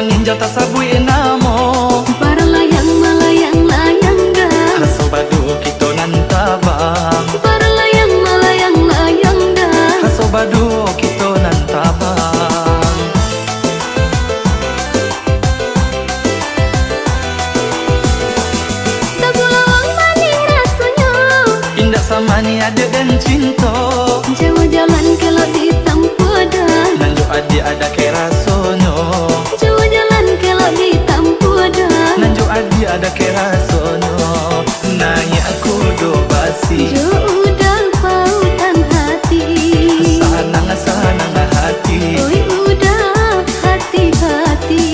maninjau tak sabui namo para layang malayang layang dah haso badu kita nan tabang para layang malayang layang dah haso badu kita nan tabang tak pulang maning rasanya indah sama ni ada dan cinta jauh jalan kalau ditempuh dah nanjuk adik ada kira sono jauh jalan kalau ditempuh dah nanjuk adik ada kira sono nanya aku do basi jauh udah pautan hati sanang sanang hati oi udah hati-hati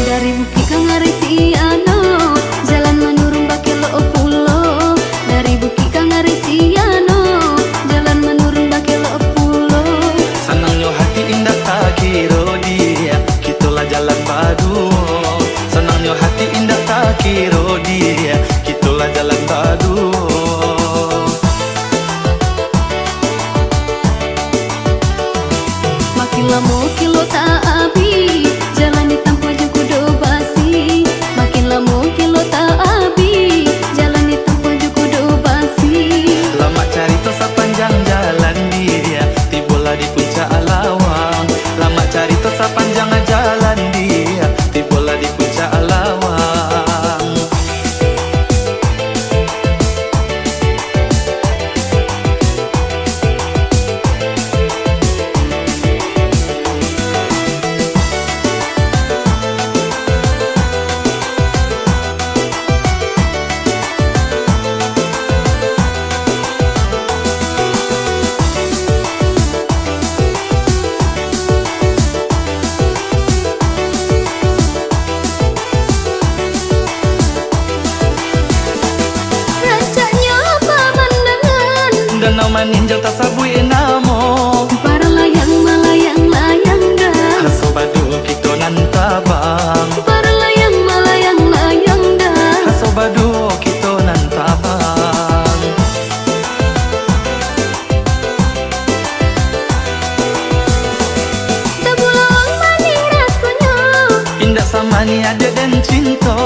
dari Bukit Kangaresiano jalan menurun Bakelo Pulo dari Bukit Kangaresiano jalan menurun Bakelo Pulo senangnya hati indah tak kira dia kitulah jalan badu senangnya hati indah tak kira dia kitulah jalan badu makin lama kilo tak habis jalan ditempuh juga do basi makin lama kilo tak habis jalan ditempuh juga do basi lama cari to sepanjang jalan dia tibalah di puncak Alawang lama cari to sepanjang jalan dia tibalah di puncak Alawang rancaknya pemandangan danau maninjau tak sabui namo para layang malayang layang dah haso badu kita nan tabang para layang malayang layang dah haso badu kita nan tabang tak pulang maning rasanya indah sama ni ada dan cinta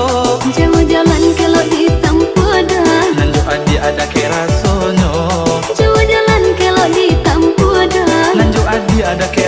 jauh jalan kalau ditempuh dah nanjuk adik ada kira sono jauh jalan kalau ditempuh dah nanjuk adik ada kira